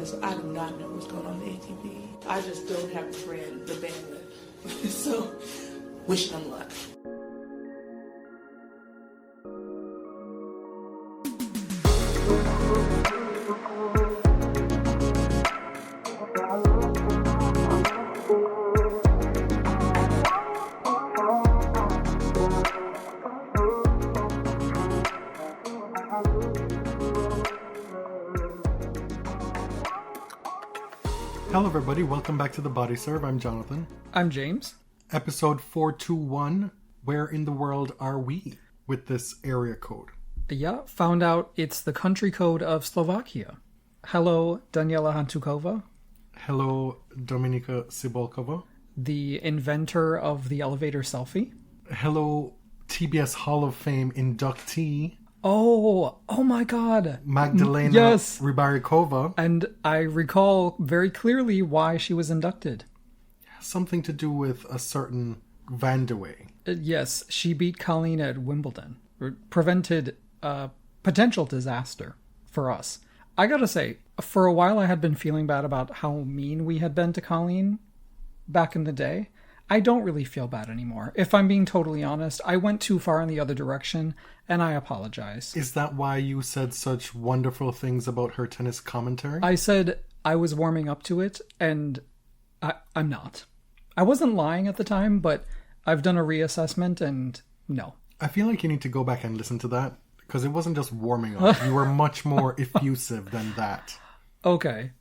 So I do not know what's going on in the ATP. I just don't have the bandwidth. So, wishing them luck. Hello everybody, welcome back to the Body Serve. I'm Jonathan. I'm James. Episode 421, where in the world are we with this area code? Yeah, found out it's the country code of Slovakia. Hello, Daniela Hantukova. Hello, Dominika Sibolkova. The inventor of the elevator selfie. Hello, TBS Hall of Fame inductee. Oh my God. Magdalena yes. Rybarikova. And I recall very clearly why she was inducted. Something to do with a certain Van de Wey. Yes, she beat Colleen at Wimbledon. Prevented a potential disaster for us. I gotta say, for a while I had been feeling bad about how mean we had been to Colleen back in the day. I don't really feel bad anymore. If I'm being totally honest, I went too far in the other direction, and I apologize. Is that why you said such wonderful things about her tennis commentary? I said I was warming up to it, and I'm not. I wasn't lying at the time, but I've done a reassessment, and no. I feel like you need to go back and listen to that, because it wasn't just warming up. You were much more effusive than that. Okay.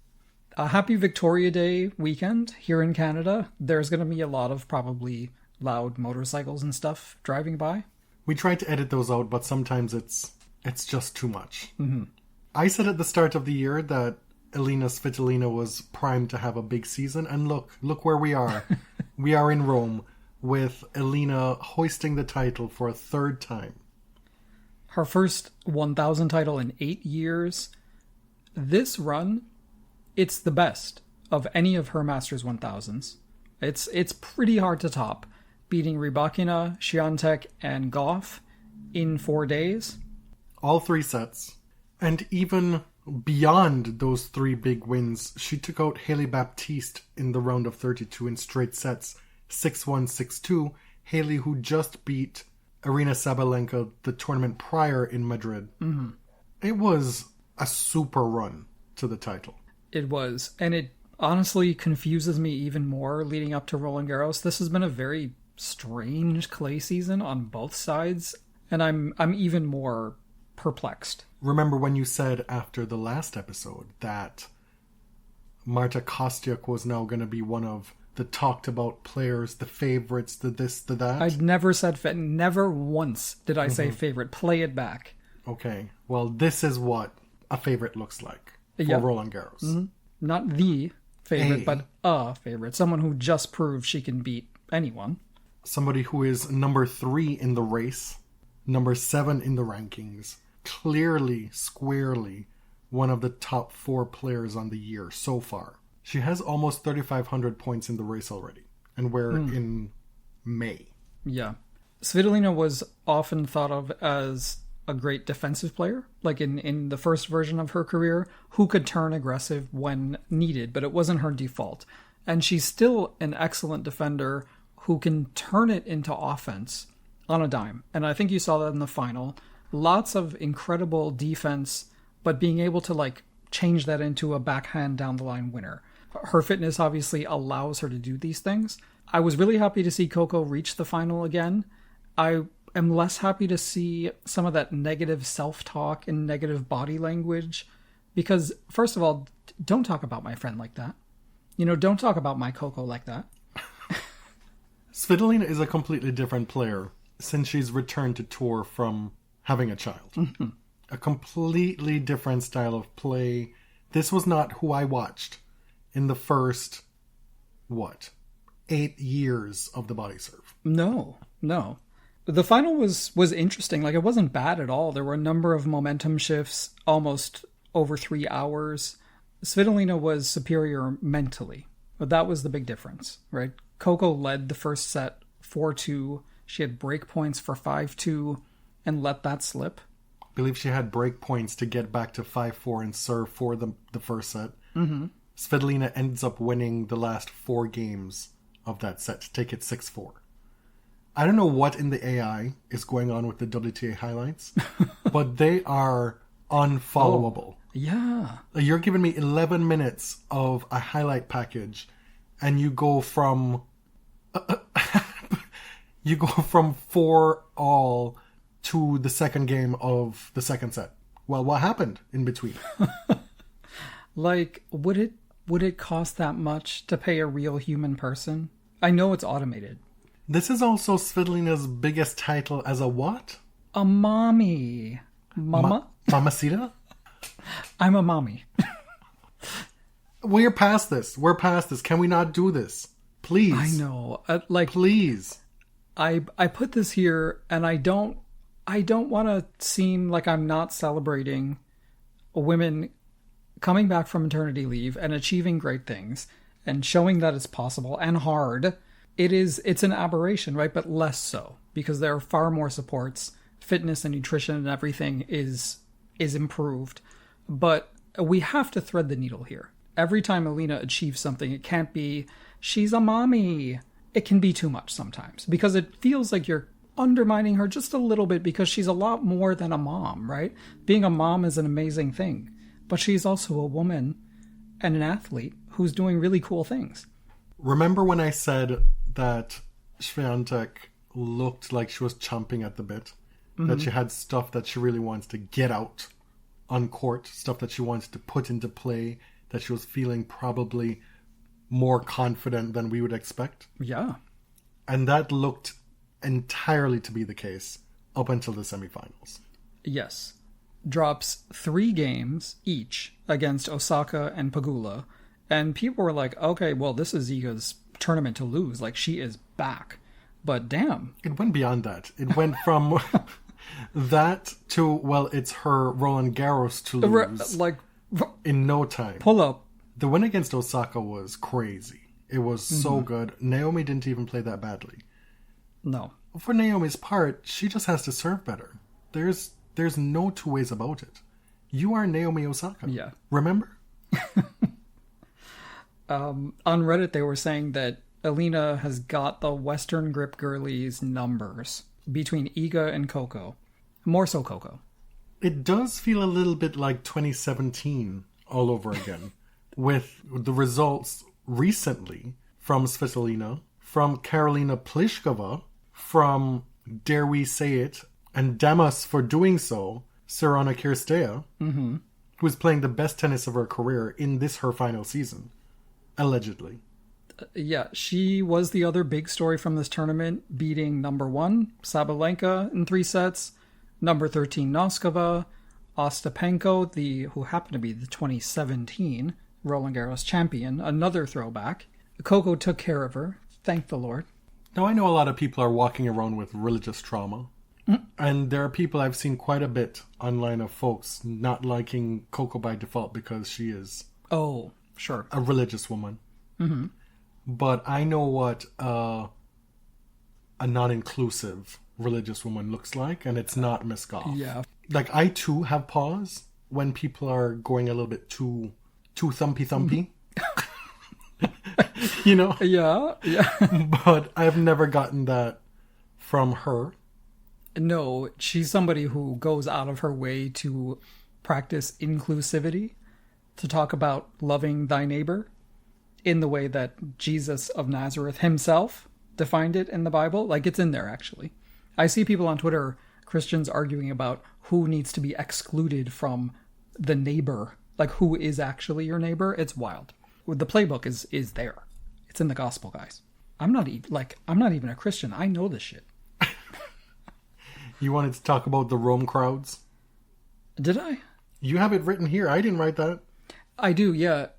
A happy Victoria Day weekend here in Canada. There's going to be a lot of probably loud motorcycles and stuff driving by. We tried to edit those out, but sometimes it's just too much. Mm-hmm. I said at the start of the year that Elina Svitolina was primed to have a big season, and look where we are. We are in Rome with Elina hoisting the title for a third time. Her first 1,000 title in 8 years. This run, it's the best of any of her Masters 1000s. It's pretty hard to top, beating Rybakina, Świątek, and Goff in 4 days. All 3 sets. And even beyond those 3 big wins, she took out Hailey Baptiste in the round of 32 in straight sets, 6-1, 6-2. Hailey, who just beat Aryna Sabalenka the tournament prior in Madrid. Mm-hmm. It was a super run to the title. It was. And it honestly confuses me even more leading up to Roland Garros. This has been a very strange clay season on both sides. And I'm even more perplexed. Remember when you said after the last episode that Marta Kostyuk was now going to be one of the talked about players, the favorites, the this, the that? I'd never said never once did I say favorite. Play it back. Okay. Well, this is what a favorite looks like for Roland Garros. Mm-hmm. Not the favorite, but a favorite. Someone who just proved she can beat anyone. Somebody who is number 3 in the race, number 7 in the rankings, clearly, squarely one of the top 4 players on the year so far. She has almost 3,500 points in the race already, and we're in May. Yeah. Svitolina was often thought of as a great defensive player, like in the first version of her career, who could turn aggressive when needed, but it wasn't her default. And she's still an excellent defender who can turn it into offense on a dime. And I think you saw that in the final. Lots of incredible defense, but being able to change that into a backhand down the line winner. Her fitness obviously allows her to do these things. I was really happy to see Coco reach the final again. I am less happy to see some of that negative self-talk and negative body language because, first of all, don't talk about my friend like that. Don't talk about my Coco like that. Svitolina is a completely different player since she's returned to tour from having a child. Mm-hmm. A completely different style of play. This was not who I watched in the first, 8 years of the Body Serve. No. The final was interesting. It wasn't bad at all. There were a number of momentum shifts, almost over 3 hours. Svitolina was superior mentally, but that was the big difference, right? Coco led the first set 4-2. She had break points for 5-2 and let that slip. I believe she had break points to get back to 5-4 and serve for the first set. Svitolina ends up winning the last 4 games of that set to take it 6-4. I don't know what in the AI is going on with the WTA highlights, but they are unfollowable. Yeah. You're giving me 11 minutes of a highlight package, and you go from 4-all to the second game of the second set. Well, what happened in between? Like, would it cost that much to pay a real human person? I know it's automated. This is also Svitolina's biggest title as a what? A mommy. Mama? Mamacita? I'm a mommy. We're past this. Can we not do this? Please. I know. Please. I put this here, and I don't want to seem like I'm not celebrating women coming back from maternity leave and achieving great things and showing that it's possible and hard. It's an aberration, right? But less so, because there are far more supports. Fitness and nutrition and everything is improved. But we have to thread the needle here. Every time Elina achieves something, it can't be, she's a mommy. It can be too much sometimes, because it feels like you're undermining her just a little bit, because she's a lot more than a mom, right? Being a mom is an amazing thing, but she's also a woman and an athlete who's doing really cool things. Remember when I said that Swiatek looked like she was chomping at the bit? That she had stuff that she really wants to get out on court, stuff that she wants to put into play, that she was feeling probably more confident than we would expect? Yeah. And that looked entirely to be the case up until the semifinals. Yes. Drops 3 games each against Osaka and Pegula. And people were like, okay, well, this is Iga's tournament to lose. Like, she is back. But damn. It went beyond that. It went from that to, well, it's her Roland Garros to lose in no time. Pull up. The win against Osaka was crazy. It was so good. Naomi didn't even play that badly. No. For Naomi's part, she just has to serve better. There's no two ways about it. You are Naomi Osaka. Yeah. Remember? On Reddit, they were saying that Elina has got the Western grip girlies numbers between Iga and Coco. More so Coco. It does feel a little bit like 2017 all over again. With the results recently from Svitolina, from Karolina Pliskova, from, dare we say it, and damn us for doing so, Sorana Cirstea, who is playing the best tennis of her career in this her final season. Allegedly. Yeah, she was the other big story from this tournament, beating number 1, Sabalenka, in 3 sets, number 13, Noskova, Ostapenko, who happened to be the 2017 Roland Garros champion, another throwback. Coco took care of her, thank the Lord. Now, I know a lot of people are walking around with religious trauma, and there are people I've seen quite a bit online of folks not liking Coco by default because she is... Oh, sure. A religious woman. Mm-hmm. But I know what a non-inclusive religious woman looks like, and it's not Miss Goff. Yeah. Like, I too have pause when people are going a little bit too thumpy. You know? Yeah. But I've never gotten that from her. No, she's somebody who goes out of her way to practice inclusivity, to talk about loving thy neighbor in the way that Jesus of Nazareth himself defined it in the Bible. Like, it's in there, actually. I see people on Twitter, Christians, arguing about who needs to be excluded from the neighbor. Like, who is actually your neighbor? It's wild. The playbook is there. It's in the gospel, guys. I'm not even a Christian. I know this shit. You wanted to talk about the Rome crowds? Did I? You have it written here. I didn't write that. I do, yeah.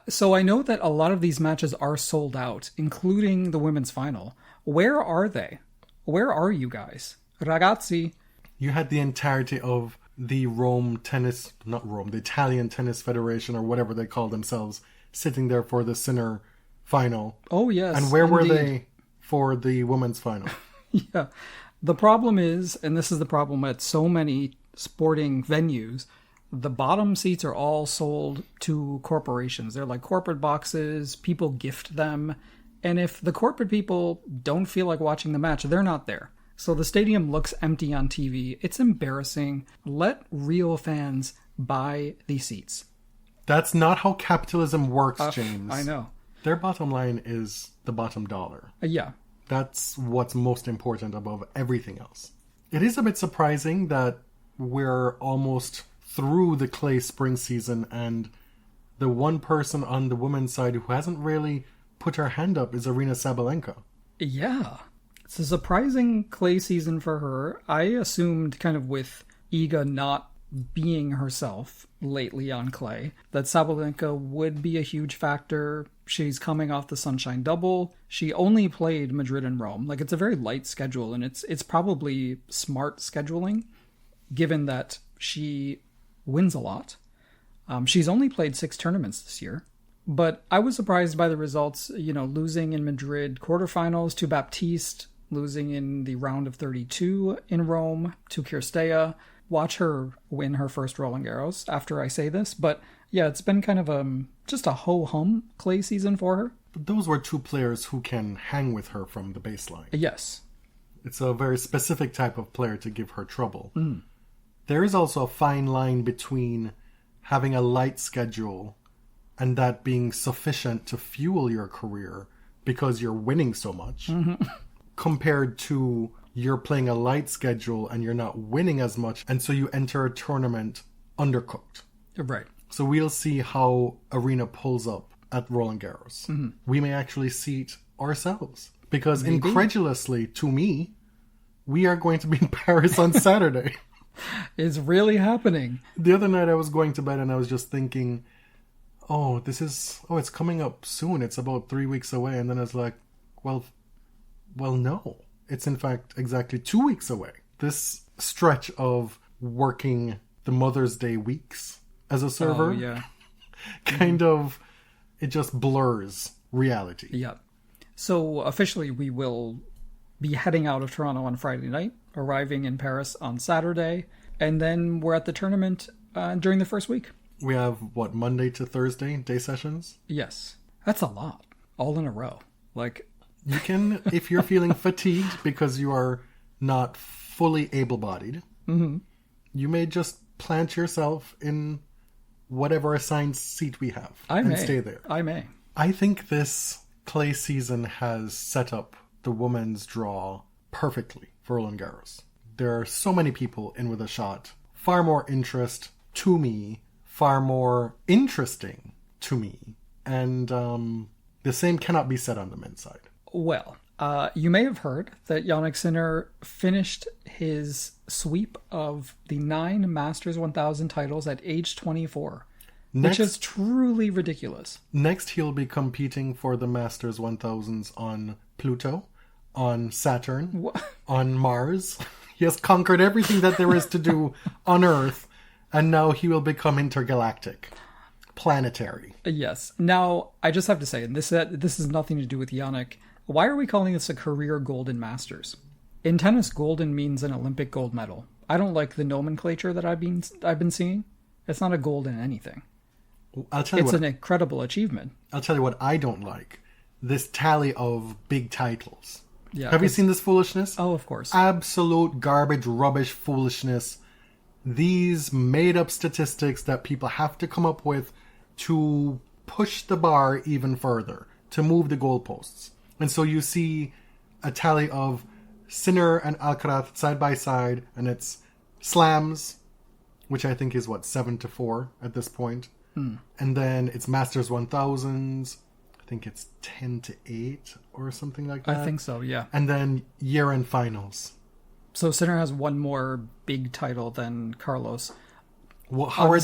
So I know that a lot of these matches are sold out, including the women's final. Where are they? Where are you guys? Ragazzi. You had the entirety of the the Italian Tennis Federation, or whatever they call themselves, sitting there for the Sinner final. Oh, yes. And where were they for the women's final? Yeah. The problem is, and this is the problem at so many sporting venues, the bottom seats are all sold to corporations. They're like corporate boxes. People gift them. And if the corporate people don't feel like watching the match, they're not there. So the stadium looks empty on TV. It's embarrassing. Let real fans buy these seats. That's not how capitalism works, James. I know. Their bottom line is the bottom dollar. Yeah. That's what's most important above everything else. It is a bit surprising that we're almost through the clay spring season and the one person on the women's side who hasn't really put her hand up is Aryna Sabalenka. Yeah. It's a surprising clay season for her. I assumed kind of with Iga not being herself lately on clay, that Sabalenka would be a huge factor. She's coming off the Sunshine Double. She only played Madrid and Rome. Like, it's a very light schedule, and it's probably smart scheduling, given that she wins a lot. She's only played 6 tournaments this year. But I was surprised by the results, losing in Madrid quarterfinals to Baptiste, losing in the round of 32 in Rome to Kirstea. Watch her win her first Roland Garros after I say this. But yeah, it's been kind of just a ho-hum clay season for her. But those were 2 players who can hang with her from the baseline. Yes. It's a very specific type of player to give her trouble. Mm. There is also a fine line between having a light schedule and that being sufficient to fuel your career because you're winning so much, compared to you're playing a light schedule and you're not winning as much, and so you enter a tournament undercooked. Right. So we'll see how Aryna pulls up at Roland Garros. Mm-hmm. We may actually see it ourselves. Because incredulously, to me, we are going to be in Paris on Saturday. It's really happening. The other night I was going to bed and I was just thinking, it's coming up soon. It's about 3 weeks away. And then I was like, well, no. It's in fact exactly 2 weeks away. This stretch of working the Mother's Day weeks as a server, kind of, it just blurs reality. Yeah. So officially we will be heading out of Toronto on Friday night, arriving in Paris on Saturday, and then we're at the tournament during the first week. We have, Monday to Thursday day sessions? Yes. That's a lot. All in a row. You can, if you're feeling fatigued because you are not fully able-bodied, you may just plant yourself in whatever assigned seat we have and stay there. I may. I think this clay season has set up the women's draw perfectly for Roland Garros. There are so many people in with a shot. Far more interest to me, far more interesting to me. And the same cannot be said on the men's side. Well, you may have heard that Jannik Sinner finished his sweep of the 9 Masters 1000 titles at age 24, which is truly ridiculous. Next, he'll be competing for the Masters 1000s on Pluto, on Saturn, on Mars. He has conquered everything that there is to do on Earth, and now he will become intergalactic. Planetary. Yes. Now, I just have to say, and this has nothing to do with Jannik, why are we calling this a career Golden Masters? In tennis, golden means an Olympic gold medal. I don't like the nomenclature that I've been seeing. It's not a gold in anything. It's an incredible achievement. I'll tell you what I don't like. This tally of big titles. Yeah, have you seen this foolishness? Oh, of course. Absolute garbage, rubbish foolishness. These made-up statistics that people have to come up with to push the bar even further, to move the goalposts. And so you see a tally of Sinner and Alcaraz side by side, and it's slams, which I think is 7-4 at this point. And then it's Masters 1000s. I think it's 10-8 or something like that. I think so, yeah. And then year-end finals. So Sinner has one more big title than Carlos. Well, how are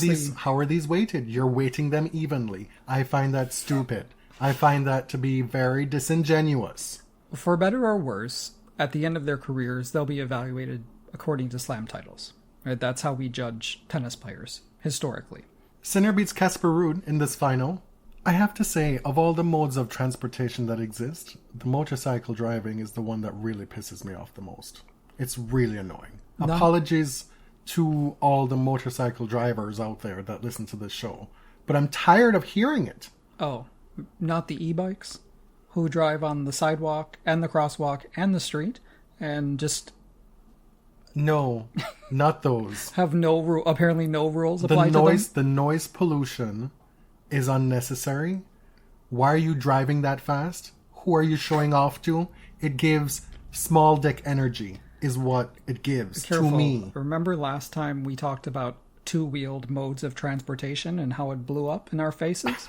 these weighted? You're weighting them evenly. I find that stupid. I find that to be very disingenuous. For better or worse, at the end of their careers, they'll be evaluated according to slam titles. Right? That's how we judge tennis players, historically. Sinner beats Casper Ruud in this final. I have to say, of all the modes of transportation that exist, the motorcycle driving is the one that really pisses me off the most. It's really annoying. Apologies to all the motorcycle drivers out there that listen to this show, but I'm tired of hearing it. Oh, not the e-bikes who drive on the sidewalk and the crosswalk and the street and just... No, not those. Have apparently no rules applied to them? The noise pollution is unnecessary. Why are you driving that fast? Who are you showing off to? It gives small dick energy, is what it gives to me. Remember last time we talked about two-wheeled modes of transportation and how it blew up in our faces?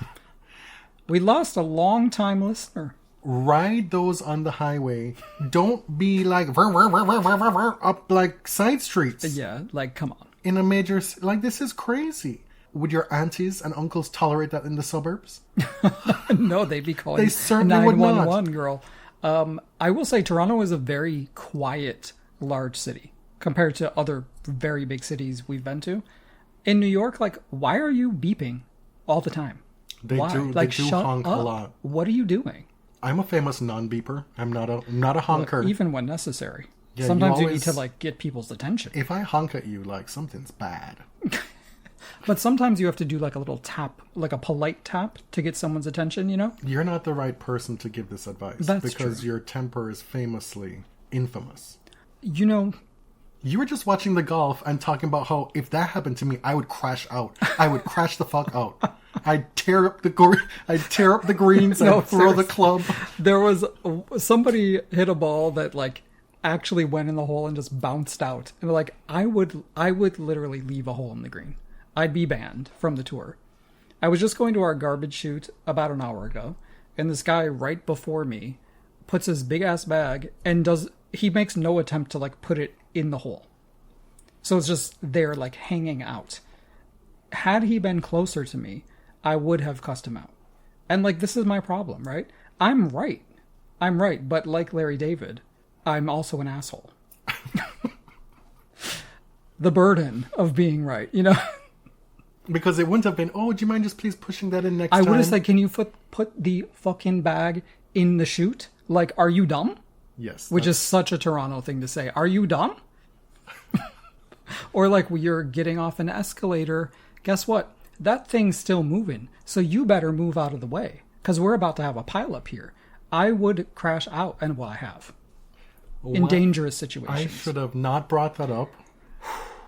We lost a long-time listener. Ride those on the highway. Don't be like up like side streets. Yeah, like, come on. In a major... Like, this is crazy. Would your aunties and uncles tolerate that in the suburbs? No, they'd be calling they certainly would not. 911, girl. I will say Toronto is a very quiet, large city compared to other very big cities we've been to. In New York, like, why are you beeping all the time? Why? They do shut honk up. a lot. What are you doing? I'm a famous non-beeper. I'm not a honker. Well, even when necessary. Yeah, sometimes you need to, like, get people's attention. If I honk at you, like, something's bad. But sometimes you have to do, like, a little tap, like a polite tap to get someone's attention, you know? You're not the right person to give this advice. That's because true. Your temper is famously infamous. You know... You were just watching the golf and talking about how if that happened to me, I would crash out. I would crash the fuck out. I'd tear up the greens and throw the club. There was somebody hit a ball that like actually went in the hole and just bounced out. And like I would literally leave a hole in the green. I'd be banned from the tour. I was just going to our garbage chute about an hour ago, and this guy right before me puts his big ass bag and he makes no attempt to like put it in the hole. So it's just there like hanging out. Had he been closer to me, I would have cussed him out. And like, this is my problem, right? I'm right, but like Larry David, I'm also an asshole. The burden of being right, you know? Because it wouldn't have been, oh, do you mind just please pushing that in next time? I would have said, can you put the fucking bag in the chute? Like, are you dumb? Yes. Which is such a Toronto thing to say. Are you dumb? Or like, you're getting off an escalator. Guess what? That thing's still moving. So you better move out of the way. Because we're about to have a pileup here. I would crash out. And well, I have. In dangerous situations. I should have not brought that up.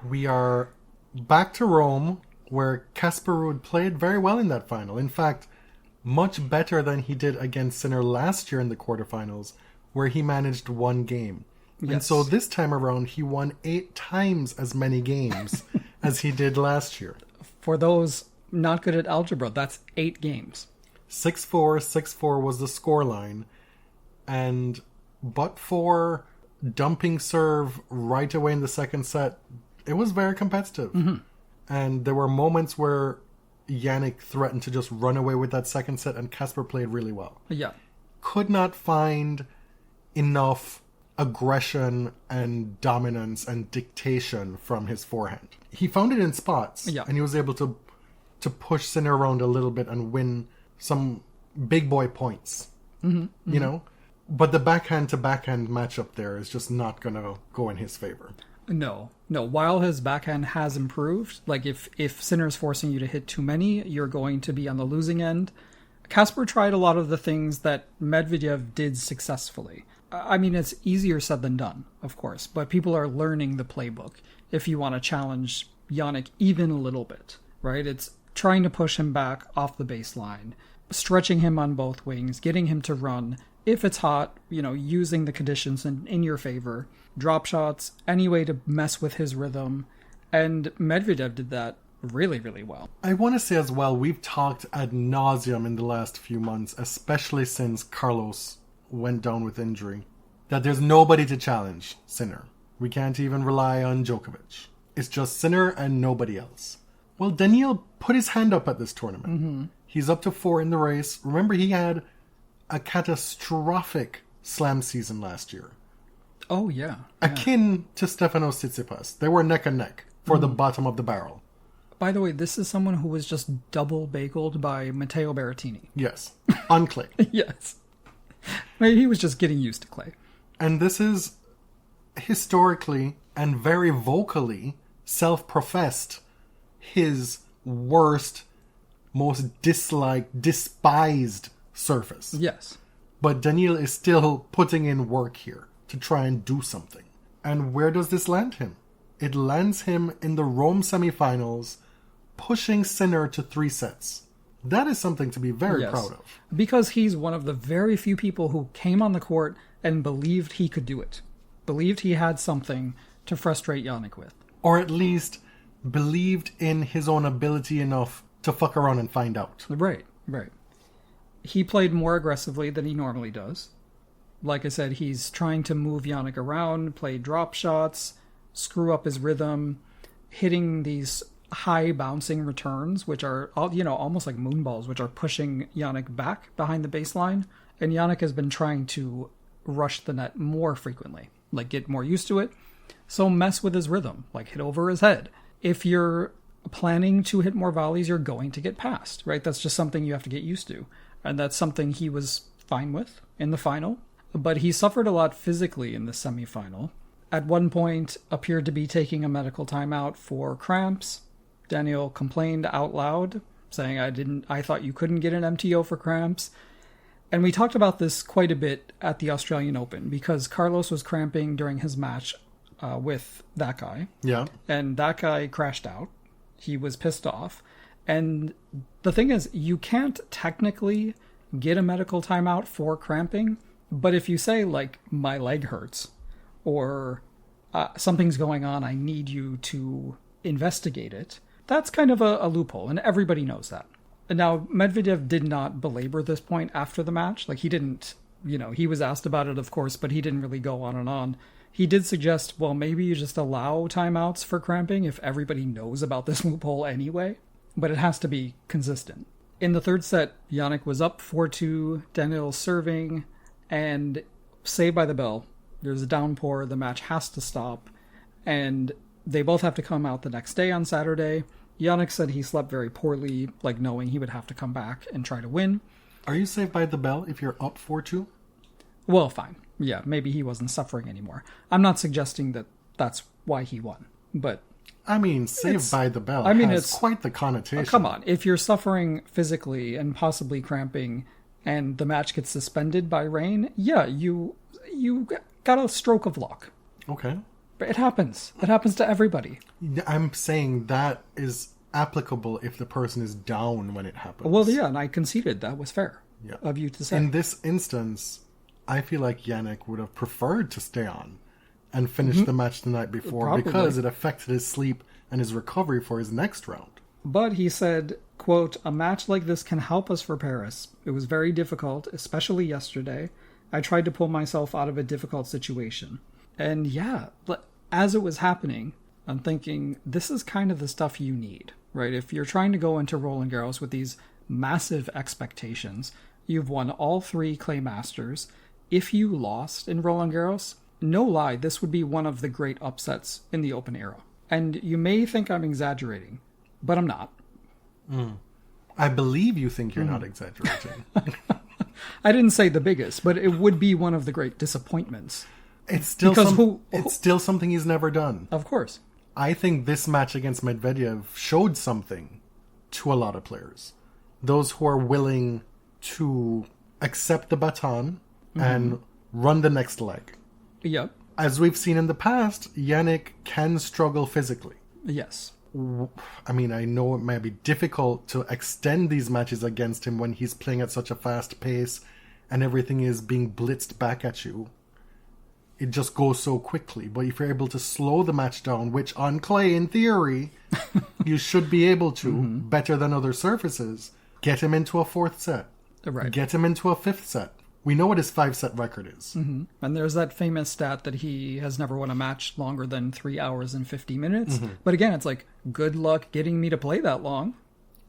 We are back to Rome, where Casper played very well in that final. In fact, much better than he did against Sinner last year in the quarterfinals, where he managed one game. Yes. And so this time around, he won 8 times as many games as he did last year. For those not good at algebra, that's 8 games. 6-4, 6-4 was the scoreline. And but for dumping serve right away in the second set, it was very competitive. Mm-hmm. And there were moments where Jannik threatened to just run away with that second set, and Casper played really well. Yeah. Could not find enough aggression and dominance and dictation from his forehand. He found it in spots, and he was able to push Sinner around a little bit and win some big boy points. Mm-hmm. You know? But the backhand to backhand matchup there is just not going to go in his favor. No. While his backhand has improved, like if Sinner's forcing you to hit too many, you're going to be on the losing end. Casper tried a lot of the things that Medvedev did successfully. I mean, it's easier said than done, of course, but people are learning the playbook if you want to challenge Jannik even a little bit, right? It's trying to push him back off the baseline, stretching him on both wings, getting him to run. If it's hot, you know, using the conditions in your favor, drop shots, any way to mess with his rhythm. And Medvedev did that really, really well. I want to say as well, we've talked ad nauseum in the last few months, especially since Carlos went down with injury, that there's nobody to challenge Sinner. We can't even rely on Djokovic. It's just Sinner and nobody else. Well, Daniil put his hand up at this tournament. Mm-hmm. He's up to 4 in the race. Remember, he had a catastrophic slam season last year. Oh, yeah. Akin to Stefanos Tsitsipas. They were neck and neck for the bottom of the barrel. By the way, this is someone who was just double bageled by Matteo Berrettini. Yes. On clay. Yes. Maybe he was just getting used to clay. And this is historically and very vocally self-professed his worst, most disliked, despised surface. Yes. But Daniil is still putting in work here to try and do something. And where does this land him? It lands him in the Rome semifinals, pushing Sinner to 3 sets. That is something to be very proud of. Because he's one of the very few people who came on the court and believed he could do it. Believed he had something to frustrate Jannik with. Or at least believed in his own ability enough to fuck around and find out. Right. He played more aggressively than he normally does. Like I said, he's trying to move Jannik around, play drop shots, screw up his rhythm, hitting these high bouncing returns, which are, almost like moonballs, which are pushing Jannik back behind the baseline. And Jannik has been trying to rush the net more frequently, like get more used to it. So mess with his rhythm, like hit over his head. If you're planning to hit more volleys, you're going to get passed, right? That's just something you have to get used to. And that's something he was fine with in the final. But he suffered a lot physically in the semifinal. At one point, appeared to be taking a medical timeout for cramps. Daniil complained out loud, saying, I thought you couldn't get an MTO for cramps. And we talked about this quite a bit at the Australian Open, because Carlos was cramping during his match with that guy. Yeah. And that guy crashed out. He was pissed off. And the thing is, you can't technically get a medical timeout for cramping, but if you say, like, my leg hurts, or something's going on, I need you to investigate it, that's kind of a loophole, and everybody knows that. And now, Medvedev did not belabor this point after the match. Like, he didn't, he was asked about it, of course, but he didn't really go on and on. He did suggest, well, maybe you just allow timeouts for cramping if everybody knows about this loophole anyway. But it has to be consistent. In the third set, Jannik was up 4-2, Daniil serving, and saved by the bell. There's a downpour, the match has to stop, and they both have to come out the next day on Saturday. Jannik said he slept very poorly, like knowing he would have to come back and try to win. Are you saved by the bell if you're up 4-2? Well, fine. Yeah, maybe he wasn't suffering anymore. I'm not suggesting that that's why he won, but... I mean, saved by the bell has it's quite the connotation. Come on, if you're suffering physically and possibly cramping and the match gets suspended by rain, yeah, you got a stroke of luck. Okay. But it happens. It happens to everybody. I'm saying that is applicable if the person is down when it happens. Well, yeah, and I conceded that was fair of you to say. In this instance, I feel like Jannik would have preferred to stay on and finish the match the night before because it affected his sleep and his recovery for his next round. But he said, quote, "A match like this can help us for Paris. It was very difficult, especially yesterday. I tried to pull myself out of a difficult situation." And yeah, as it was happening, I'm thinking, this is kind of the stuff you need, right? If you're trying to go into Roland Garros with these massive expectations, you've won all 3 Clay Masters. If you lost in Roland Garros, no lie, this would be one of the great upsets in the Open era. And you may think I'm exaggerating, but I'm not. I believe you think you're not exaggerating. I didn't say the biggest, but it would be one of the great disappointments. It's still it's still something he's never done. Of course. I think this match against Medvedev showed something to a lot of players. Those who are willing to accept the baton and run the next leg. Yep. As we've seen in the past, Jannik can struggle physically. Yes. I mean, I know it might be difficult to extend these matches against him when he's playing at such a fast pace and everything is being blitzed back at you. It just goes so quickly. But if you're able to slow the match down, which on clay, in theory, you should be able to, better than other surfaces, get him into a 4th set. Right. Get him into a 5th set. We know what his 5-set record is. And there's that famous stat that he has never won a match longer than 3 hours and 50 minutes. But again, it's like, good luck getting me to play that long.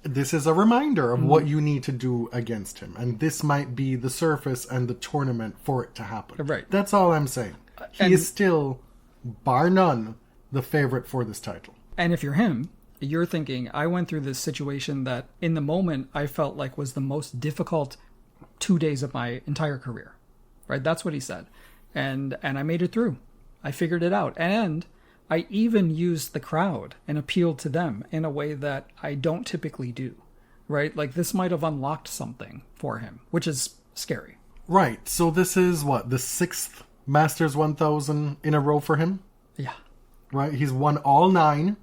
This is a reminder of what you need to do against him. And this might be the surface and the tournament for it to happen. Right. That's all I'm saying. He is still, bar none, the favorite for this title. And if you're him, you're thinking, I went through this situation that in the moment I felt like was the most difficult 2 days of my entire career. Right? That's what he said. And I made it through. I figured it out. And I even used the crowd and appealed to them in a way that I don't typically do, right? Like, this might have unlocked something for him, which is scary. Right. So this is, what, the 6th Masters 1000 in a row for him? Yeah. Right? He's won all 9.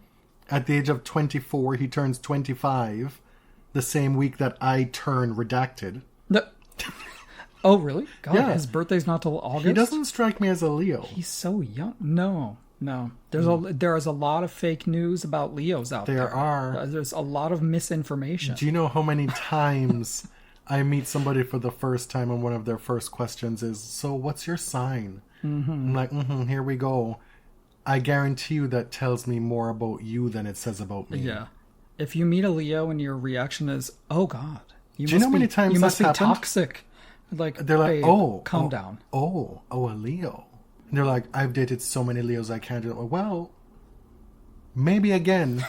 At the age of 24, he turns 25, the same week that I turn redacted. No. Oh, really? God, Yeah. his birthday's not till August? He doesn't strike me as a Leo. He's so young. No. There is a lot of fake news about Leos out there. There are. There's a lot of misinformation. Do you know how many times I meet somebody for the first time and one of their first questions is, so what's your sign? Mm-hmm. I'm like, here we go. I guarantee you that tells me more about you than it says about me. Yeah. If you meet a Leo and your reaction is, oh God, Do you know how many times you must be that's happened? toxic. Like, They're like, babe, calm down. Oh, a Leo. And they're like, I've dated so many Leos I can't do it. Well, maybe again,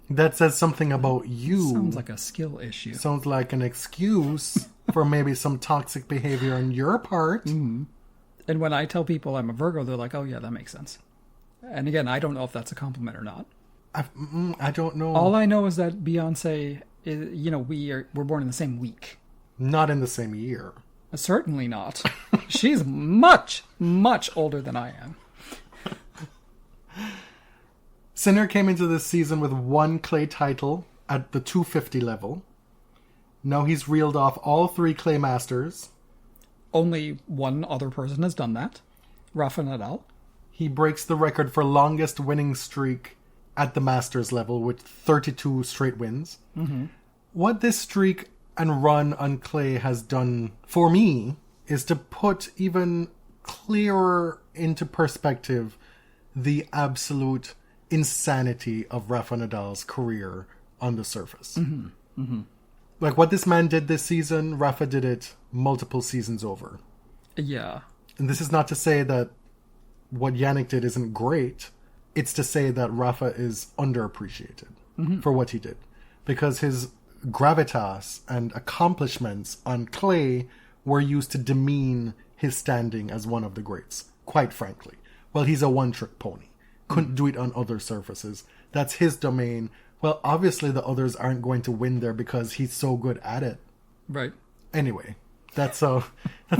that says something about you. Sounds like a skill issue. Sounds like an excuse for maybe some toxic behavior on your part. Mm-hmm. And when I tell people I'm a Virgo, they're like, oh yeah, that makes sense. And again, I don't know if that's a compliment or not. I don't know. All I know is that Beyonce, we're born in the same week. Not in the same year. Certainly not. She's much, much older than I am. Sinner came into this season with 1 clay title at the 250 level. Now he's reeled off all 3 clay masters. Only one other person has done that. Rafa Nadal. He breaks the record for longest winning streak at the Masters level with 32 straight wins. Mm-hmm. What this streak and run on clay has done for me is to put even clearer into perspective the absolute insanity of Rafa Nadal's career on the surface. Mm-hmm. Mm-hmm. Like, what this man did this season, Rafa did it multiple seasons over. Yeah. And this is not to say that what Jannik did isn't great. It's to say that Rafa is underappreciated for what he did. Because his gravitas and accomplishments on clay were used to demean his standing as one of the greats, quite frankly. Well, he's a one-trick pony. Couldn't do it on other surfaces. That's his domain. Well, obviously the others aren't going to win there because he's so good at it. Right. Anyway, that's a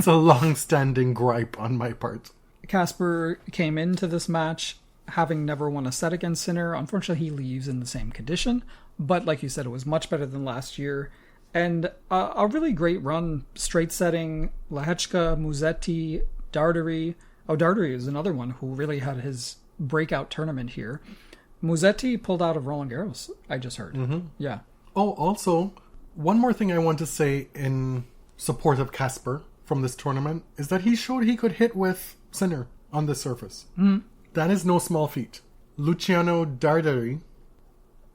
long-standing gripe on my part. Casper came into this match having never won a set against Sinner. Unfortunately, he leaves in the same condition. But like you said, it was much better than last year. And a really great run, straight setting, Lehechka, Musetti, Darderi. Oh, Darderi is another one who really had his breakout tournament here. Musetti pulled out of Roland Garros, I just heard. Mm-hmm. Yeah. Oh, also, one more thing I want to say in support of Casper from this tournament is that he showed he could hit with Sinner on the surface. Mm. That is no small feat. Luciano Darderi,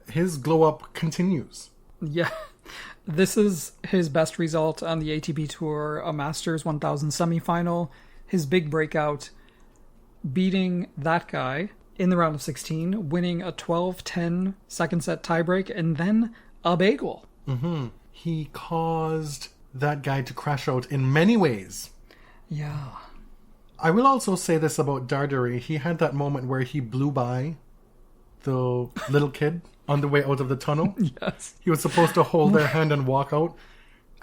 his glow-up continues. Yeah. This is his best result on the ATP Tour, a Masters 1000 semifinal. His big breakout, beating that guy in the round of 16, winning a 12-10 second set tiebreak, and then a bagel. Mm-hmm. He caused that guy to crash out in many ways. Yeah. I will also say this about Darderi. He had that moment where he blew by the little kid on the way out of the tunnel. Yes. He was supposed to hold their hand and walk out.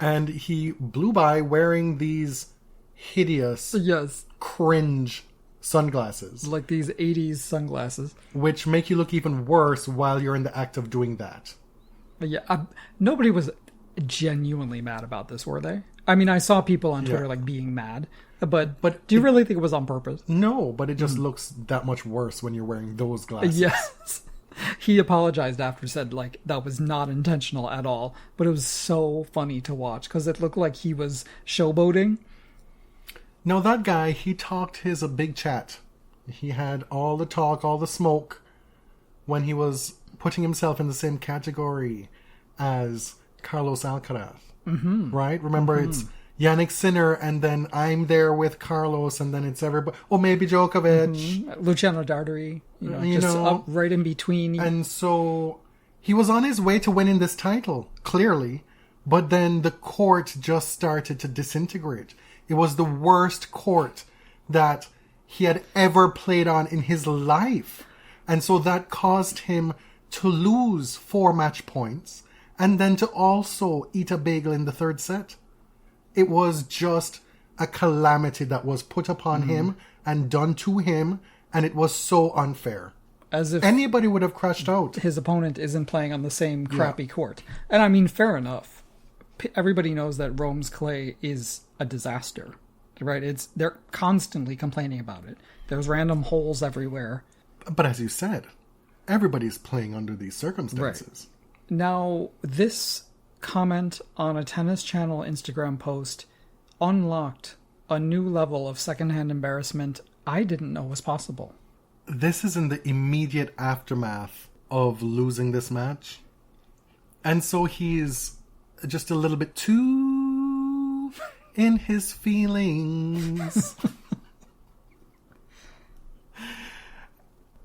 And he blew by wearing these hideous, cringe sunglasses. Like these 80s sunglasses. Which make you look even worse while you're in the act of doing that. But yeah, nobody was genuinely mad about this, were they? I mean, I saw people on Twitter being mad. But do you really think it was on purpose? No, but it just looks that much worse when you're wearing those glasses. Yes. He apologized after, said, like, that was not intentional at all. But it was so funny to watch because it looked like he was showboating. Now, that guy, he talked his big chat. He had all the talk, all the smoke when he was putting himself in the same category as Carlos Alcaraz. Mm-hmm. Right? Remember, it's Jannik Sinner, and then I'm there with Carlos, and then it's everybody. Oh, maybe Djokovic. Mm-hmm. Luciano Darderi. Up right in between. And so he was on his way to winning this title, clearly. But then the court just started to disintegrate. It was the worst court that he had ever played on in his life. And so that caused him to lose 4 match points and then to also eat a bagel in the third set. It was just a calamity that was put upon him and done to him, and it was so unfair. As if anybody would have crashed out. His opponent isn't playing on the same crappy court. And I mean, fair enough. Everybody knows that Rome's clay is a disaster, right? They're constantly complaining about it. There's random holes everywhere. But as you said, everybody's playing under these circumstances. Right. Now, this comment on a Tennis Channel Instagram post unlocked a new level of secondhand embarrassment I didn't know was possible. This is in the immediate aftermath of losing this match. And so he's just a little bit too in his feelings.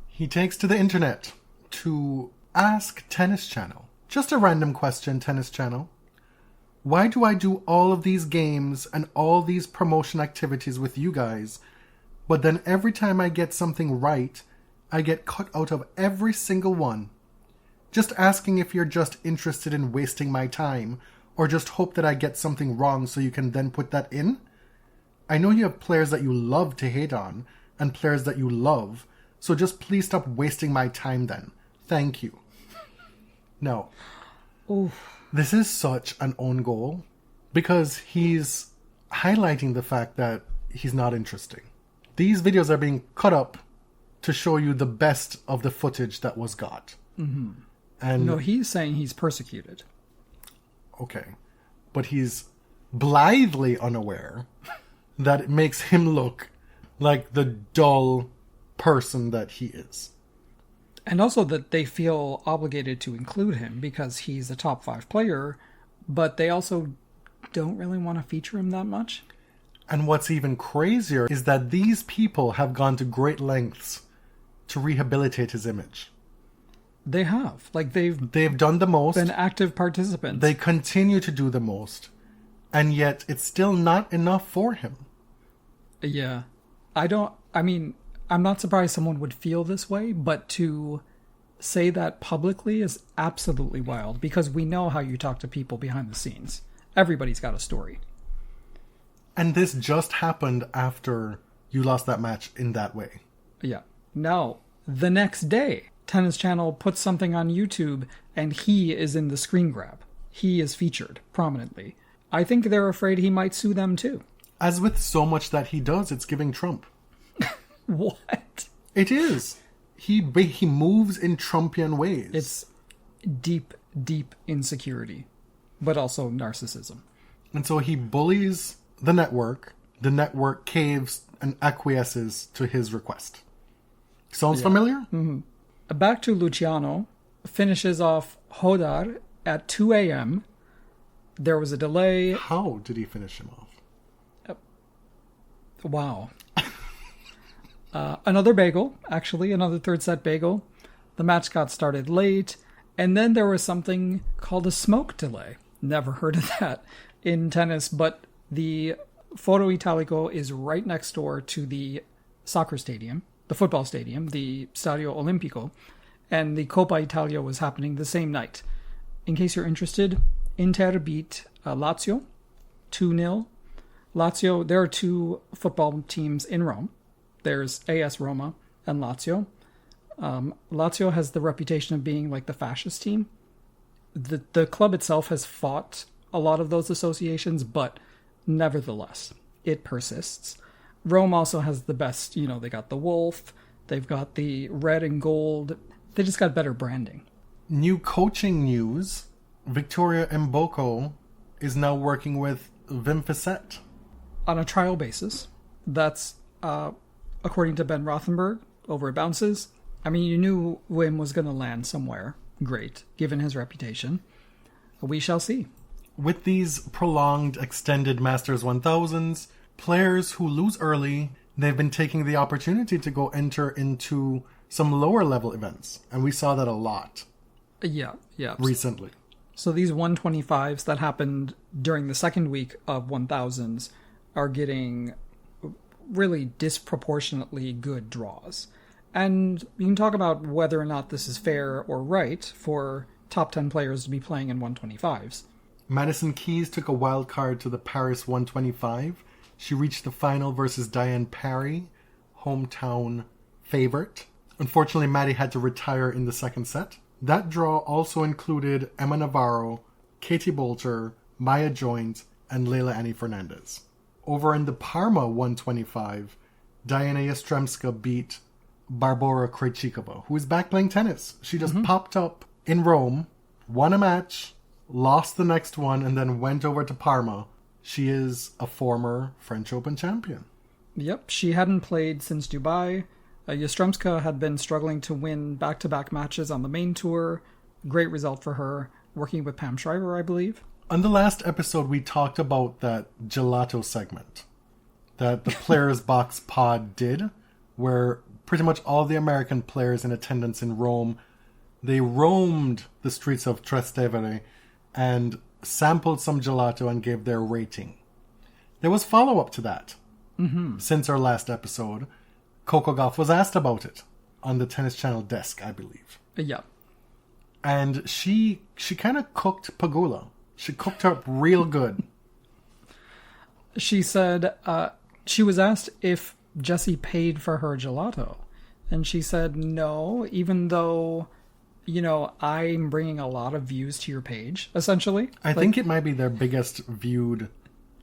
He takes to the internet to ask Tennis Channel, just a random question, Tennis Channel. Why do I do all of these games and all these promotion activities with you guys, but then every time I get something right, I get cut out of every single one? Just asking if you're just interested in wasting my time, or just hope that I get something wrong so you can then put that in? I know you have players that you love to hate on, and players that you love, so just please stop wasting my time then. Thank you. No. Oof. This is such an own goal, because he's highlighting the fact that he's not interesting. These videos are being cut up to show you the best of the footage that was got. Mm-hmm. And no, he's saying he's persecuted. Okay. But he's blithely unaware that it makes him look like the dull person that he is. And also that they feel obligated to include him because he's a top 5 player, but they also don't really want to feature him that much. And what's even crazier is that these people have gone to great lengths to rehabilitate his image. They have. Like, they've done the most. Been active participants. They continue to do the most. And yet, it's still not enough for him. Yeah. I'm not surprised someone would feel this way, but to say that publicly is absolutely wild, because we know how you talk to people behind the scenes. Everybody's got a story. And this just happened after you lost that match in that way. Yeah. Now, the next day, Tennis Channel puts something on YouTube, and he is in the screen grab. He is featured prominently. I think they're afraid he might sue them too. As with so much that he does, it's giving Trump. What? It is. He moves in Trumpian ways. It's deep, deep insecurity, but also narcissism. And so he bullies the network caves and acquiesces to his request. Sounds familiar? Mm-hmm. Back to Luciano, finishes off Hodar at 2 a.m. There was a delay. How did he finish him off? Wow. Another bagel, actually, another third set bagel. The match got started late, and then there was something called a smoke delay. Never heard of that in tennis, but the Foro Italico is right next door to the soccer stadium, the football stadium, the Stadio Olimpico, and the Coppa Italia was happening the same night. In case you're interested, Inter beat Lazio 2-0. Lazio, there are 2 football teams in Rome. There's AS Roma and Lazio. Lazio has the reputation of being like the fascist team. The club itself has fought a lot of those associations, but nevertheless, it persists. Rome also has the best, they got the wolf, they've got the red and gold. They just got better branding. New coaching news. Victoria Mboko is now working with Wim Fissette. On a trial basis. That's... according to Ben Rothenberg, over at Bounces. I mean, you knew Wim was going to land somewhere great, given his reputation. We shall see. With these prolonged, extended Masters 1000s, players who lose early, they've been taking the opportunity to go enter into some lower level events. And we saw that a lot. Yeah. Recently. So these 125s that happened during the second week of 1000s are getting really disproportionately good draws. And you can talk about whether or not this is fair or right for top 10 players to be playing in 125s. Madison Keys took a wild card to the Paris 125. She reached the final versus Diane Parry, hometown favorite. Unfortunately, Maddie had to retire in the second set. That draw also included Emma Navarro, Katie Bolter, Maya Joint, and Leila Annie Fernandez. Over in the Parma 125, Diana Yastremska beat Barbora Krejcikova, who is back playing tennis. She just popped up in Rome, won a match, lost the next one, and then went over to Parma. She is a former French Open champion. Yep, she hadn't played since Dubai. Yastremska had been struggling to win back-to-back matches on the main tour. Great result for her, working with Pam Shriver, I believe. On the last episode, we talked about that gelato segment that the Players Box pod did, where pretty much all the American players in attendance in Rome, they roamed the streets of Trastevere and sampled some gelato and gave their rating. There was follow-up to that. Since our last episode, Coco Gauff was asked about it on the Tennis Channel desk, I believe. Yeah. And she kind of cooked Pagula. She cooked her up real good. She said she was asked if Jessie paid for her gelato. And she said no, even though, you know, I'm bringing a lot of views to your page, essentially. I think it might be their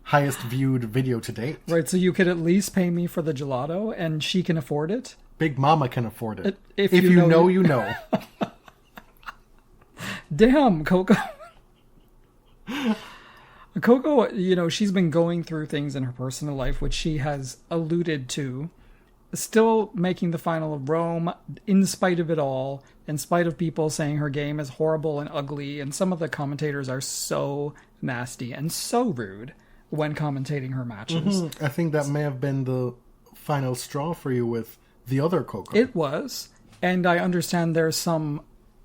highest viewed video to date. Right, so you could at least pay me for the gelato, and she can afford it. Big Mama can afford it. If you know, you know. Damn, Coco. Coco, you know, she's been going through things in her personal life, which she has alluded to. Still making the final of Rome, in spite of it all, in spite of people saying her game is horrible and ugly, and some of the commentators are so nasty and so rude when commentating her matches. I think that may have been the final straw for you with the other Coco. It was, and I understand there's some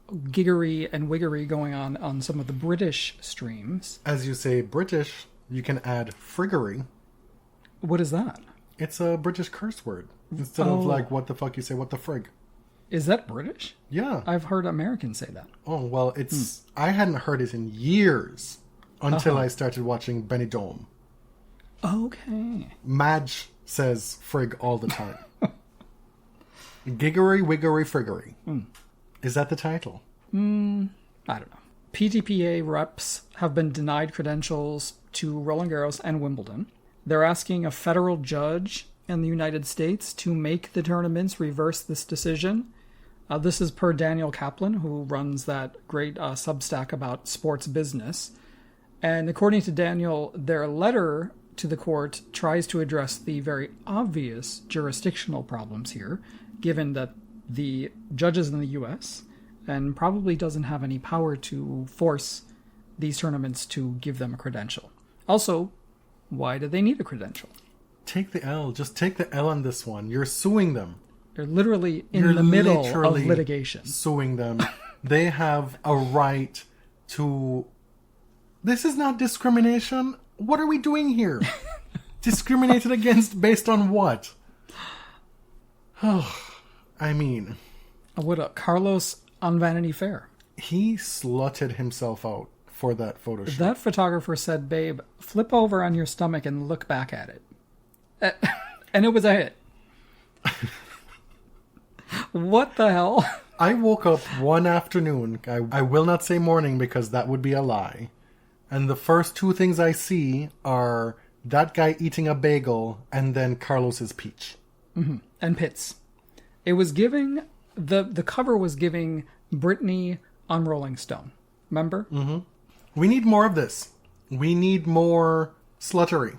giggery and wiggery going on some of the British streams. As you say British, you can add friggery. What is that? It's a British curse word. Instead of like, what the fuck, you say, what the frig. Is that British? Yeah. I've heard Americans say that. Oh, well, it's... I hadn't heard it in years until I started watching Benny Dome. Okay. Madge says frig all the time. Giggery, wiggery, friggery. Is that the title? I don't know. PTPA reps have been denied credentials to Roland Garros and Wimbledon. They're asking a federal judge in the United States to make the tournaments reverse this decision. This is per Daniel Kaplan, who runs that great Substack about sports business. And according to Daniel, their letter to the court tries to address the very obvious jurisdictional problems here, given that the judges in the U.S. and probably doesn't have any power to force these tournaments to give them a credential. Also, why do they need a credential? Take the L. Just take the L on this one. You're suing them. They're literally in the middle of litigation. Suing them. They have a right to... This is not discrimination. What are we doing here? Discriminated against based on what? I mean... What up? Carlos on Vanity Fair. He slutted himself out for that photo shoot. That photographer said, babe, flip over on your stomach and look back at it. And it was a hit. What the hell? I woke up one afternoon. I will not say morning because that would be a lie. And the first two things I see are that guy eating a bagel and then Carlos's peach. Mm-hmm. And Pitts. It was giving... The cover was giving Britney on Rolling Stone. Remember? Mm-hmm. We need more of this. We need more sluttery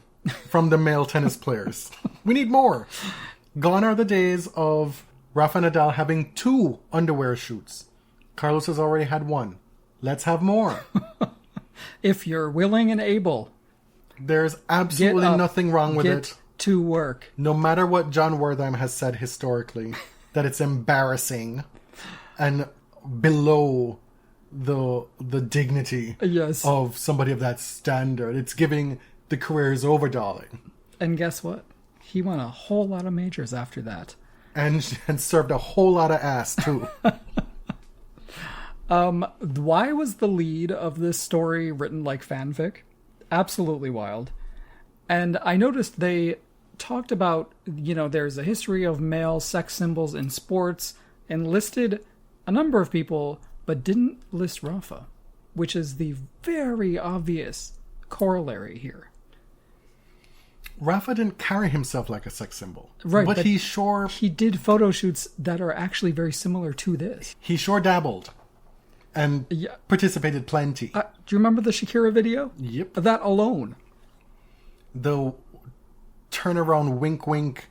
from the male tennis players. We need more. Gone are the days of Rafa Nadal having 2 underwear shoots. Carlos has already had 1. Let's have more. If you're willing and able. There's absolutely nothing wrong with it. To work. No matter what John Wertheim has said historically, that it's embarrassing and below the dignity of somebody of that standard. It's giving the career is over, darling. And guess what? He won a whole lot of majors after that. And served a whole lot of ass, too. Why was the lead of this story written like fanfic? Absolutely wild. And I noticed they talked about, there's a history of male sex symbols in sports and listed a number of people, but didn't list Rafa, which is the very obvious corollary here. Rafa didn't carry himself like a sex symbol. Right. But he did photo shoots that are actually very similar to this. He sure dabbled. And participated plenty. Do you remember the Shakira video? Yep. That alone. The turnaround wink wink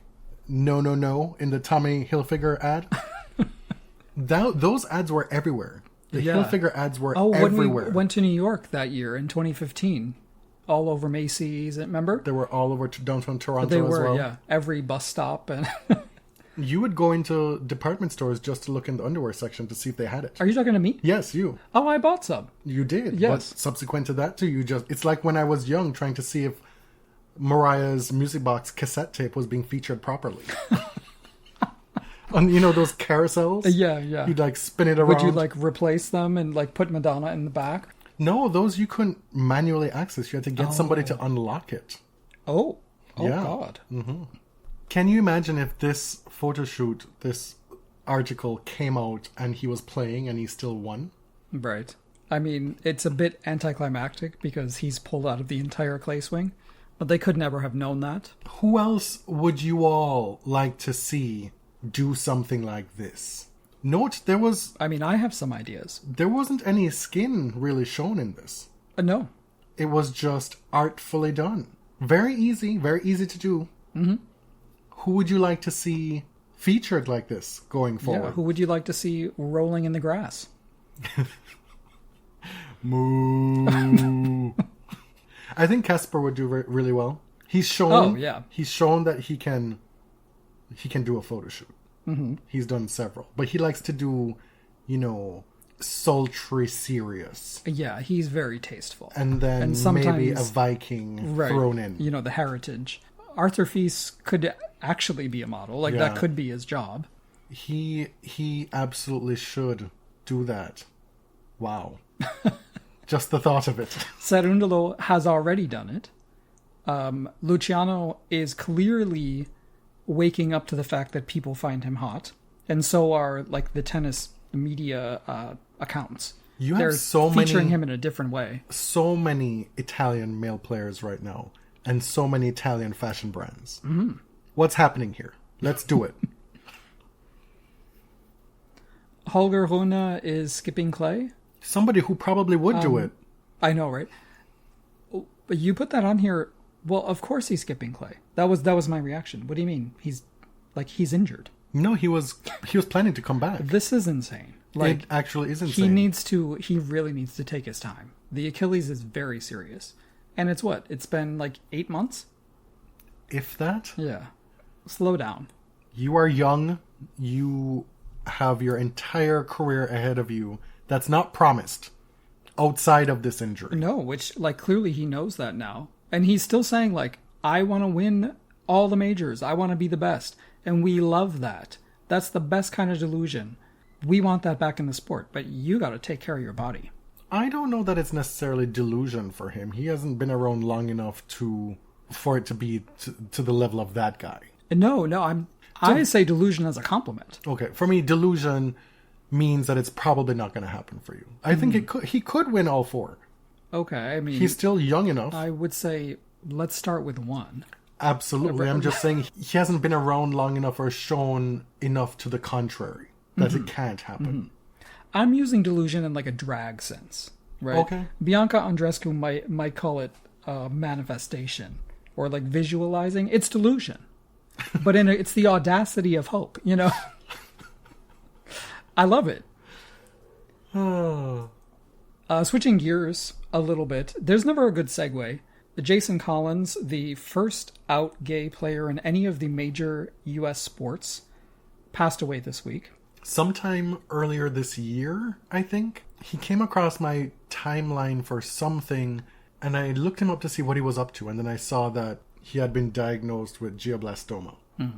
no in the Tommy Hilfiger ad. Those ads were everywhere. The Hilfiger ads were everywhere. When we went to New York that year in 2015, all over Macy's, remember? They were all over downtown Toronto They as were, well. yeah. Every bus stop. And you would go into department stores just to look in the underwear section to see if they had it. Are you talking to me? Yes, you. Oh, I bought some. You did. Yes. But subsequent to that too, it's like when I was young trying to see if Mariah's Music Box cassette tape was being featured properly. On those carousels? Yeah. You'd spin it around. Would you replace them and put Madonna in the back? No, those you couldn't manually access. You had to get somebody to unlock it. Oh Yeah. God. Mm-hmm. Can you imagine if this photo shoot, this article came out and he was playing and he still won? Right. I mean, it's a bit anticlimactic because he's pulled out of the entire clay swing, but they could never have known that. Who else would you all like to see do something like this? Note, I have some ideas. There wasn't any skin really shown in this. No. It was just artfully done. Very easy to do. Mm-hmm. Who would you like to see featured like this going forward? Yeah, who would you like to see rolling in the grass? Moo. I think Casper would do really well. He's shown that he can do a photo shoot. Mm-hmm. He's done several. But he likes to do, sultry serious. Yeah, he's very tasteful. And then maybe a Viking thrown in. The heritage. Arthur Feast could actually be a model. That could be his job. He absolutely should do that. Wow. Just the thought of it. Cerundolo has already done it. Luciano is clearly waking up to the fact that people find him hot. And so are the tennis media accounts. They're featuring him in a different way. So many Italian male players right now. And so many Italian fashion brands. Mm-hmm. What's happening here? Let's do it. Holger Rune is skipping clay. Somebody who probably would do it. I know, right? But you put that on here. Well, of course he's skipping clay. That was my reaction. What do you mean? He's injured. No, he was planning to come back. This is insane. It actually is insane. He really needs to take his time. The Achilles is very serious. And it's been 8 months? If that? Yeah. Slow down. You are young. You have your entire career ahead of you. That's not promised outside of this injury. No, which clearly he knows that now. And he's still saying I want to win all the majors. I want to be the best. And we love that. That's the best kind of delusion. We want that back in the sport, but you got to take care of your body. I don't know that it's necessarily delusion for him. He hasn't been around long enough for it to be to the level of that guy. No, I say delusion as a compliment. Okay, for me, delusion means that it's probably not going to happen for you. I think he could win all four. Okay, he's still young enough. I would say let's start with one. Absolutely. I'm just saying he hasn't been around long enough or shown enough to the contrary that it can't happen. Mm-hmm. I'm using delusion in a drag sense, right? Okay. Bianca Andreescu might call it manifestation or visualizing. It's delusion, but it's the audacity of hope. I love it. Switching gears a little bit, there's never a good segue. Jason Collins, the first out gay player in any of the major U.S. sports, passed away this week. Sometime earlier this year, I think. He came across my timeline for something, and I looked him up to see what he was up to, and then I saw that he had been diagnosed with glioblastoma.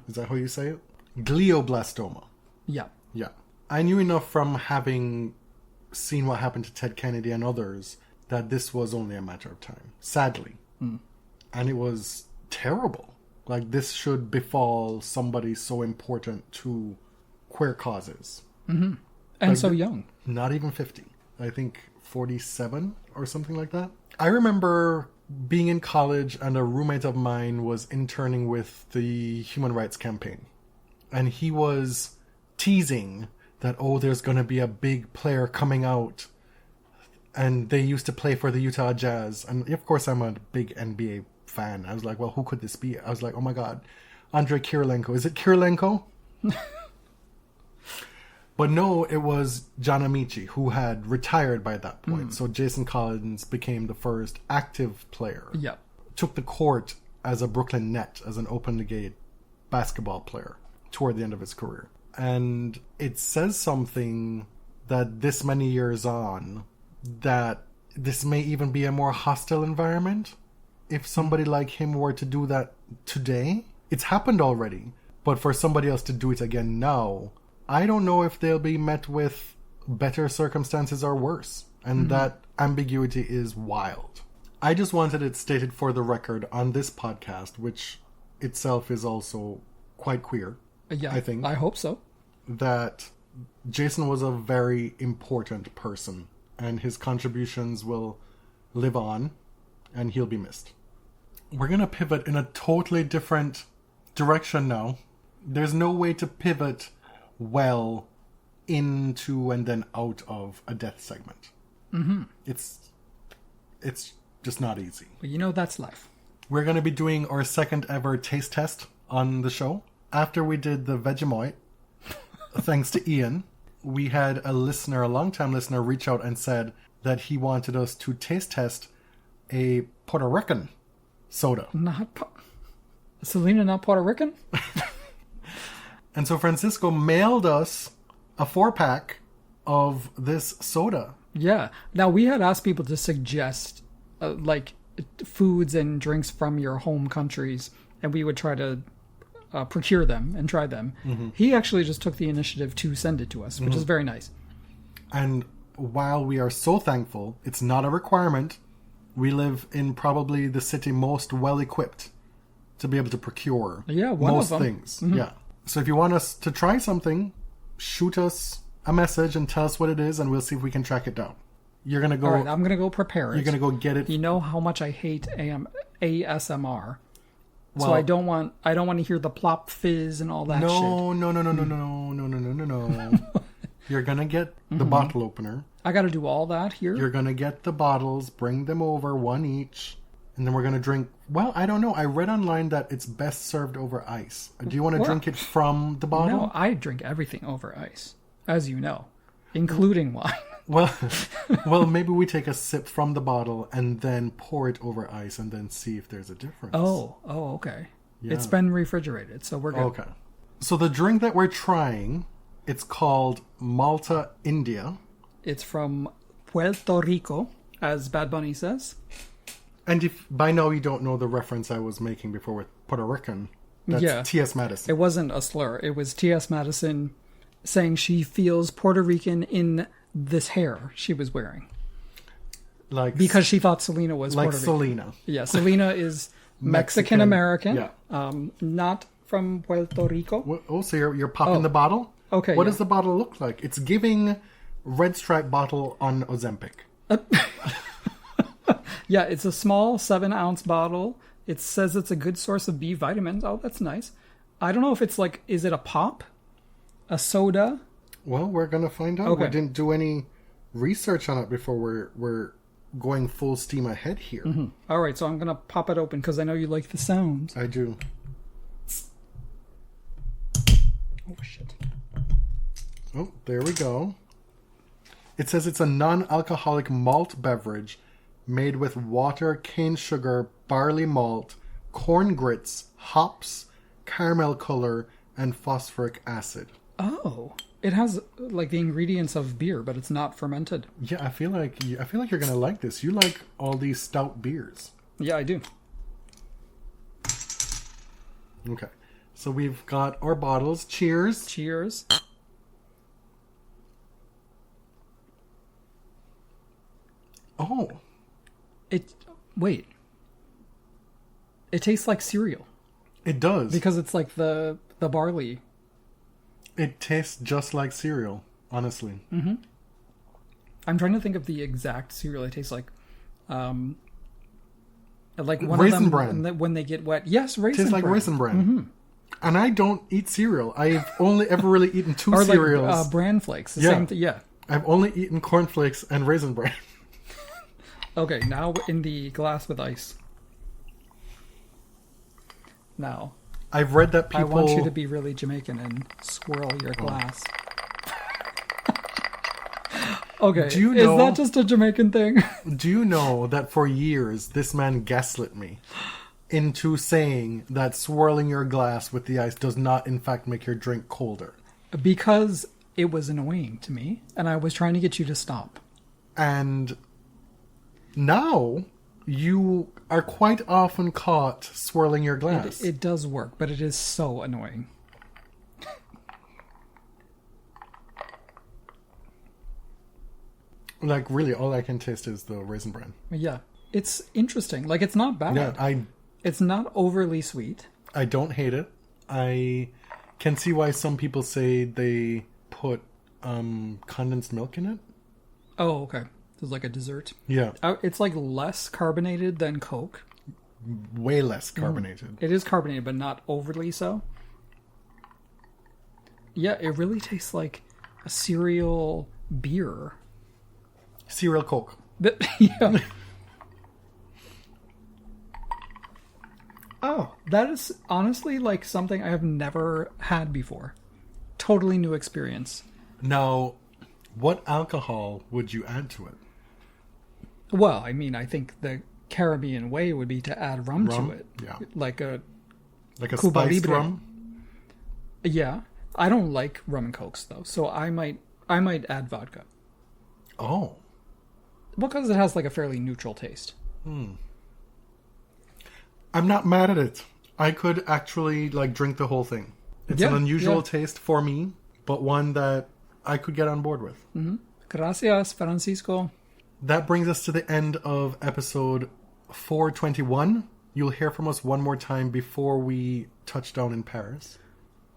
Is that how you say it? glioblastoma. Yeah. Yeah. I knew enough from having seen what happened to Ted Kennedy and others that this was only a matter of time. Sadly. And it was terrible. Like, this should befall somebody so important to queer causes. And Like, so young. Not even 50. I think 47 or something like that. I remember being in college and a roommate of mine was interning with the Human Rights Campaign. And he was teasing that, oh, there's going to be a big player coming out. And they used to play for the Utah Jazz. And of course, I'm a big NBA fan. I was like, well, who could this be? I was like, oh my God, Andrei Kirilenko. Is it Kirilenko? But no, it was John Amici, who had retired by that point. So Jason Collins became the first active player. Yeah. Took the court as a Brooklyn Net, as an openly gay basketball player toward the end of his career. And it says something that this many years on, that this may even be a more hostile environment. If somebody like him were to do that today, it's happened already. But for somebody else to do it again now, I don't know if they'll be met with better circumstances or worse. And that ambiguity is wild. I just wanted it stated for the record on this podcast, which itself is also quite queer. Yeah, I think. I hope so. That Jason was a very important person, and his contributions will live on, and he'll be missed. We're going to pivot in a totally different direction now. There's no way to pivot well into and then out of a death segment. It's just not easy. But you know, that's life. We're going to be doing our second ever taste test on the show. After we did the Vegemite, thanks to Ian, we had a long-time listener, reach out and said that he wanted us to taste test a Puerto Rican soda. Selena not Puerto Rican? And so Francisco mailed us a 4-pack of this soda. Yeah. Now, we had asked people to suggest, foods and drinks from your home countries, and we would try to procure them and try them. He actually just took the initiative to send it to us, which is very nice. And while we are so thankful, it's not a requirement. We live in probably the city most well-equipped to be able to procure most things. Yeah. So if you want us to try something, shoot us a message and tell us what it is, and we'll see if we can track it down. You're going to go... All right, I'm going to go prepare it. You're going to go get it. You know how much I hate ASMR. Well, so I don't want to hear the plop fizz and all that shit. No. You're going to get the bottle opener. I got to do all that here? You're going to get the bottles, bring them over, one each, and then we're going to drink... Well, I don't know. I read online that it's best served over ice. Do you want to drink it from the bottle? No, I drink everything over ice, as you know, including wine. Well, maybe we take a sip from the bottle and then pour it over ice and then see if there's a difference. Oh, okay. Yeah. It's been refrigerated, so we're good. Okay. So the drink that we're trying, it's called Malta India. It's from Puerto Rico, as Bad Bunny says. And if by now you don't know the reference I was making before with Puerto Rican, that's T.S. Madison. It wasn't a slur. It was T.S. Madison saying she feels Puerto Rican in this hair she was wearing. Because she thought Selena was Puerto Rican. Selena. Yeah, Selena is Mexican-American. Not from Puerto Rico. Oh, so you're popping the bottle? Okay. What does the bottle look like? It's giving red stripe bottle on Ozempic. Yeah, it's a small 7-ounce bottle. It says it's a good source of B vitamins. Oh, that's nice. I don't know if it's is it a pop? A soda? Well, we're going to find out. Okay. We didn't do any research on it before we're going full steam ahead here. All right, so I'm going to pop it open because I know you like the sounds. I do. Oh, shit. Oh, there we go. It says it's a non-alcoholic malt beverage made with water, cane sugar, barley malt, corn grits, hops, caramel color, and phosphoric acid. Oh, it has the ingredients of beer, but it's not fermented. Yeah, I feel like you're gonna like this. You like all these stout beers. Yeah, I do. Okay, So we've got our bottles. Cheers. Cheers. Oh. Wait. It tastes like cereal. It does. Because it's like the barley. It tastes just like cereal, honestly. Mm-hmm. I'm trying to think of the exact cereal it tastes like. Like one Raisin of them Bran. when they get wet. Yes, Raisin Tastes like Bran. Raisin Bran. Mm-hmm. And I don't eat cereal. I've only ever really eaten two Or cereals. like bran flakes. The Yeah. same thing. Yeah. I've only eaten cornflakes and Raisin Bran. Okay, now in the glass with ice. Now, I've read that people... I want you to be really Jamaican and swirl your glass. Okay, Do you is know- that just a Jamaican thing? Do you know that for years this man gaslit me into saying that swirling your glass with the ice does not in fact make your drink colder? Because it was annoying to me, and I was trying to get you to stop. And now you are quite often caught swirling your glass. It does work, but it is so annoying. Like, really, all I can taste is the Raisin Bran. Yeah, it's interesting. Like, it's not bad. Yeah, It's not overly sweet. I don't hate it. I can see why some people say they put condensed milk in it. Oh, okay. It's like a dessert. Yeah, It's like less carbonated than Coke. way less carbonated. It is carbonated, but not overly so. Yeah, it really tastes like a cereal beer. Cereal Coke. Yeah. Oh, that is honestly like something I have never had before. Totally new experience. Now, what alcohol would you add to it? Well, I mean, I think the Caribbean way would be to add rum to it. Yeah. Like a Cuba spiced Libre. rum? Yeah. I don't like rum and cokes though, so I might add vodka. Oh. Because it has like a fairly neutral taste. I'm not mad at it. I could actually like drink the whole thing. It's an unusual taste for me, but one that I could get on board with. Mm-hmm. Gracias, Francisco. That brings us to the end of episode 421. You'll hear from us one more time before we touch down in Paris.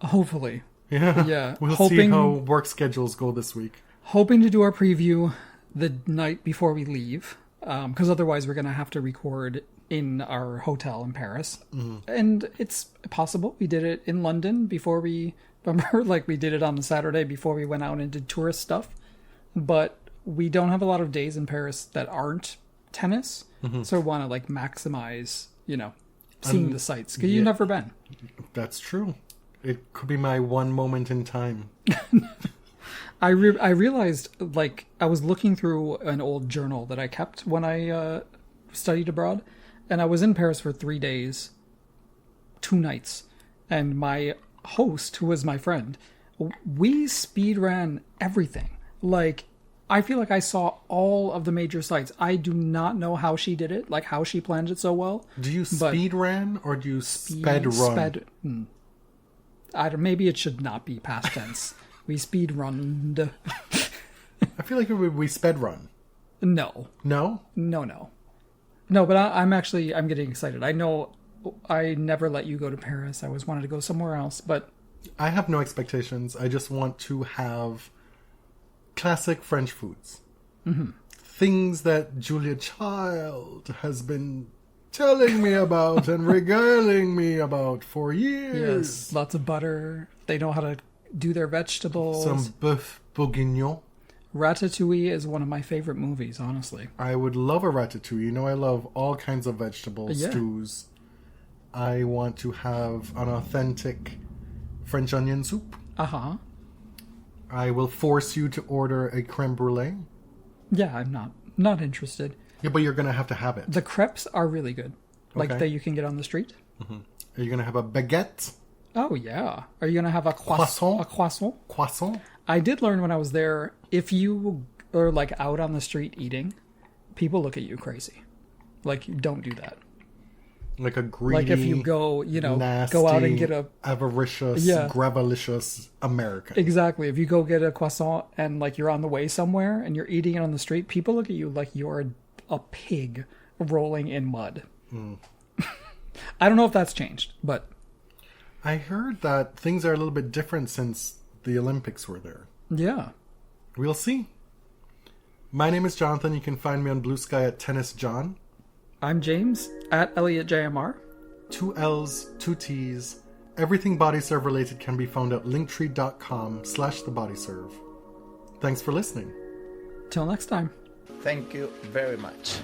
Hopefully. Yeah. Yeah. We'll see how work schedules go this week. Hoping to do our preview the night before we leave. Because otherwise we're going to have to record in our hotel in Paris. And it's possible. We did it in London before we... Remember, like we did it on a Saturday before we went out and did tourist stuff. But we don't have a lot of days in Paris that aren't tennis. So we want to like maximize, seeing the sights. Because you've never been. That's true. It could be my one moment in time. I realized, like, I was looking through an old journal that I kept when I studied abroad. And I was in Paris for 3 days, 2 nights. And my host, who was my friend, we speed ran everything. Like, I feel like I saw all of the major sites. I do not know how she did it, like how she planned it so well. Do you speed ran or do you sped run? Maybe it should not be past tense. We speed runned. I feel like we sped run. No. No? No, but I'm getting excited. I know I never let you go to Paris. I always wanted to go somewhere else, but... I have no expectations. I just want to have classic French foods. Things that Julia Child has been telling me about and regaling me about for years. Yes, lots of butter. They know how to do their vegetables. Some boeuf bourguignon. Ratatouille is one of my favorite movies, honestly. I would love a ratatouille. You know I love all kinds of vegetables, stews. I want to have an authentic French onion soup. Uh-huh. I will force you to order a creme brulee. Yeah, I'm not interested. Yeah, but you're going to have it. The crepes are really good. Like Okay. that you can get on the street. Are you going to have a baguette? Oh, yeah. Are you going to have a Croissant? A croissant? Croissant? I did learn when I was there, if you are like out on the street eating, people look at you crazy. Like, don't do that. Like a greedy, Like if you go, nasty, go out and get a... avaricious, Yeah. gravelicious American. Exactly. If you go get a croissant and like you're on the way somewhere and you're eating it on the street, people look at you like you're a pig rolling in mud. I don't know if that's changed, but... I heard that things are a little bit different since the Olympics were there. Yeah. We'll see. My name is Jonathan. You can find me on Blue Sky at Tennis John. I'm James, at ElliotJMR. 2 L's, 2 T's. Everything BodyServe related can be found at linktree.com/thebodyserve. Thanks for listening. Till next time. Thank you very much.